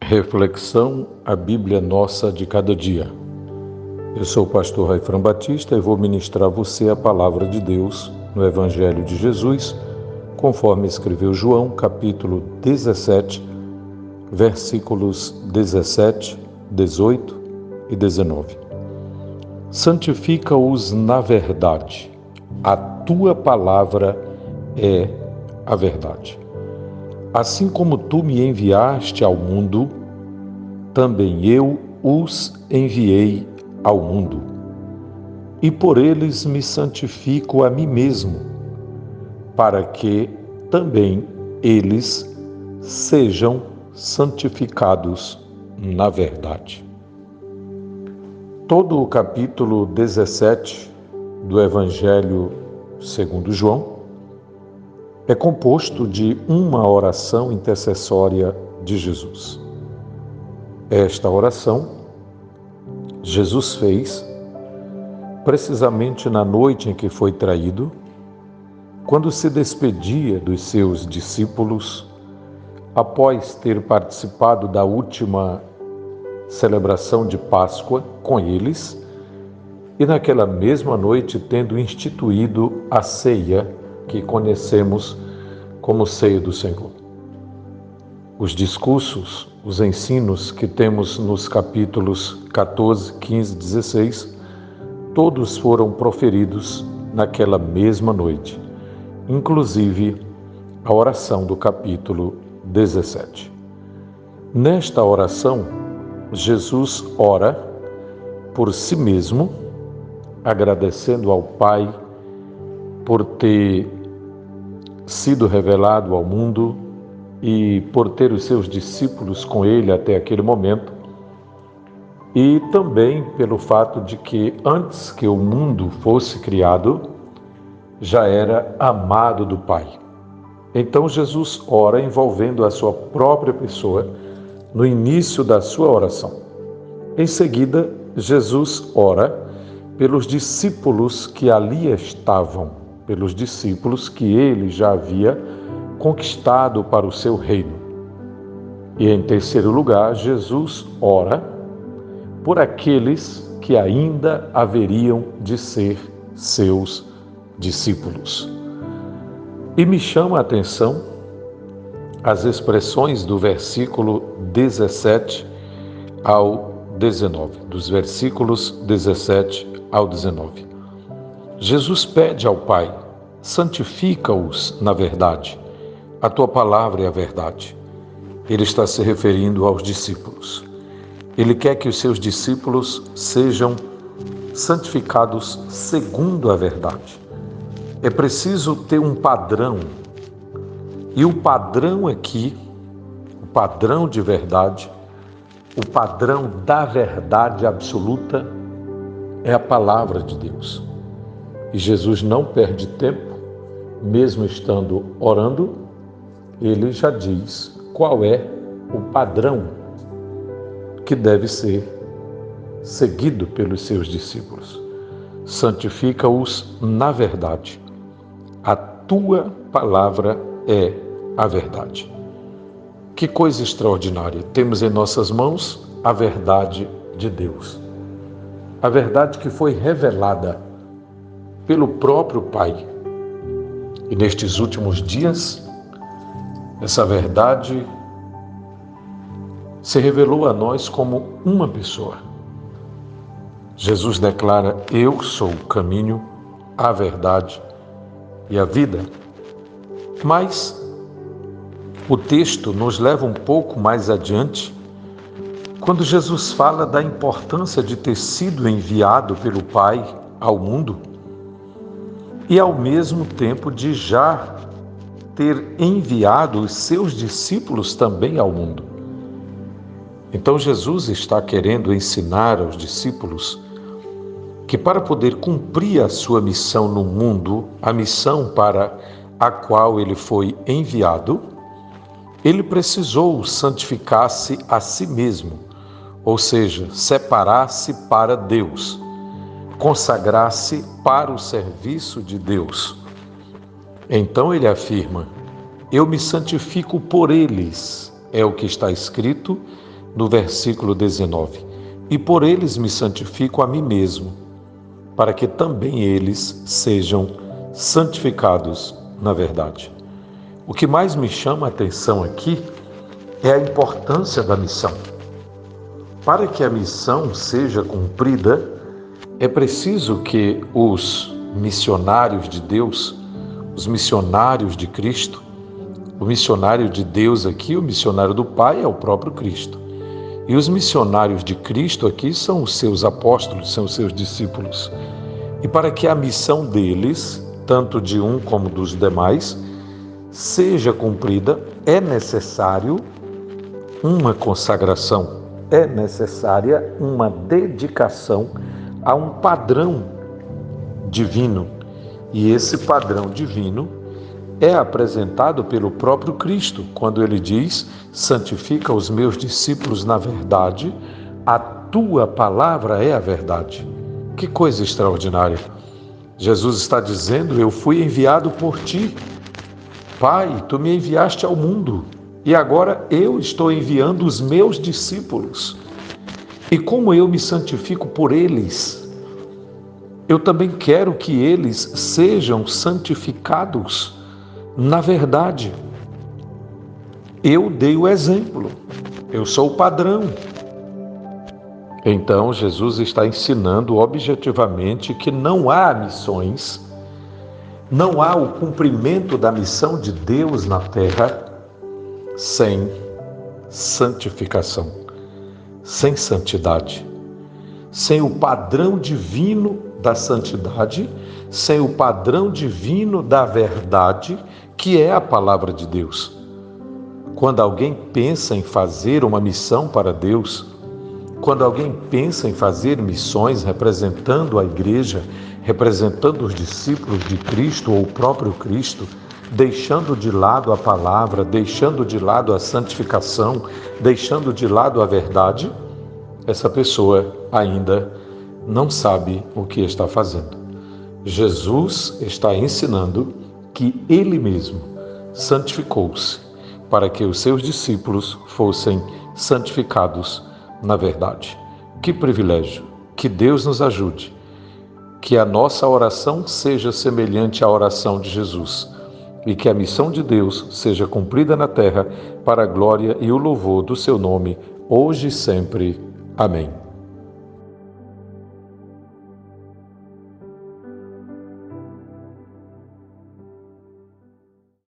Reflexão, a Bíblia Nossa de cada dia. Eu sou o pastor Raifran Batista e vou ministrar a você a palavra de Deus no Evangelho de Jesus, conforme escreveu João, capítulo 17, versículos 17, 18 e 19. Santifica-os na verdade, a tua palavra é a verdade. Assim como tu me enviaste ao mundo, também eu os enviei ao mundo. E por eles me santifico a mim mesmo, para que também eles sejam santificados na verdade. Todo o capítulo 17 do Evangelho segundo João é composto de uma oração intercessória de Jesus. Esta oração Jesus fez precisamente na noite em que foi traído, quando se despedia dos seus discípulos, após ter participado da última celebração de Páscoa com eles, e naquela mesma noite tendo instituído a ceia que conhecemos como ceia do Senhor. Os discursos, os ensinos que temos nos capítulos 14, 15 e 16, todos foram proferidos naquela mesma noite, inclusive a oração do capítulo 17. Nesta oração, Jesus ora por si mesmo, agradecendo ao Pai por ter sido revelado ao mundo e por ter os seus discípulos com ele até aquele momento, e também pelo fato de que antes que o mundo fosse criado, já era amado do Pai. Então Jesus ora envolvendo a sua própria pessoa no início da sua oração. Em seguida, Jesus ora pelos discípulos que ali estavam, pelos discípulos que ele já havia conquistado para o seu reino. E em terceiro lugar, Jesus ora por aqueles que ainda haveriam de ser seus discípulos. E me chama a atenção as expressões do versículo 17 ao 19, dos versículos 17 ao 19. Jesus pede ao Pai: santifica-os na verdade. A tua palavra é a verdade. Ele está se referindo aos discípulos. Ele quer que os seus discípulos sejam santificados segundo a verdade. É preciso ter um padrão. E o padrão aqui, o padrão de verdade, o padrão da verdade absoluta é a palavra de Deus. E Jesus não perde tempo, mesmo estando orando, ele já diz qual é o padrão que deve ser seguido pelos seus discípulos. Santifica-os na verdade. A tua palavra é a verdade. Que coisa extraordinária! Temos em nossas mãos a verdade de Deus. A verdade que foi revelada pelo próprio Pai. E nestes últimos dias, essa verdade se revelou a nós como uma pessoa. Jesus declara: eu sou o caminho, a verdade e a vida. Mas o texto nos leva um pouco mais adiante, quando Jesus fala da importância de ter sido enviado pelo Pai ao mundo e ao mesmo tempo de já ter enviado os seus discípulos também ao mundo. Então Jesus está querendo ensinar aos discípulos que para poder cumprir a sua missão no mundo, a missão para a qual ele foi enviado, ele precisou santificar-se a si mesmo, ou seja, separar-se para Deus, consagrar-se para o serviço de Deus. Então ele afirma: eu me santifico por eles, é o que está escrito no versículo 19: e por eles me santifico a mim mesmo, para que também eles sejam santificados na verdade. O que mais me chama a atenção aqui é a importância da missão. Para que a missão seja cumprida, é preciso que os missionários de Deus, os missionários de Cristo, o missionário de Deus aqui, o missionário do Pai é o próprio Cristo. E os missionários de Cristo aqui são os seus apóstolos, são os seus discípulos. E para que a missão deles, tanto de um como dos demais, seja cumprida, é necessário uma consagração, é necessária uma dedicação a um padrão divino. E esse padrão divino é apresentado pelo próprio Cristo, quando ele diz: santifica os meus discípulos na verdade, a tua palavra é a verdade. Que coisa extraordinária! Jesus está dizendo: eu fui enviado por ti. Pai, tu me enviaste ao mundo e agora eu estou enviando os meus discípulos. E como eu me santifico por eles, eu também quero que eles sejam santificados na verdade. Eu dei o exemplo, eu sou o padrão. Então, Jesus está ensinando objetivamente que não há missões, não há o cumprimento da missão de Deus na terra sem santificação, sem santidade, sem o padrão divino da santidade, sem o padrão divino da verdade, que é a palavra de Deus. Quando alguém pensa em fazer uma missão para Deus, quando alguém pensa em fazer missões representando a igreja, representando os discípulos de Cristo ou o próprio Cristo, deixando de lado a palavra, deixando de lado a santificação, deixando de lado a verdade, essa pessoa ainda não sabe o que está fazendo. Jesus está ensinando que Ele mesmo santificou-se para que os seus discípulos fossem santificados na verdade. Que privilégio! Que Deus nos ajude, que a nossa oração seja semelhante à oração de Jesus e que a missão de Deus seja cumprida na terra para a glória e o louvor do seu nome, hoje e sempre. Amém.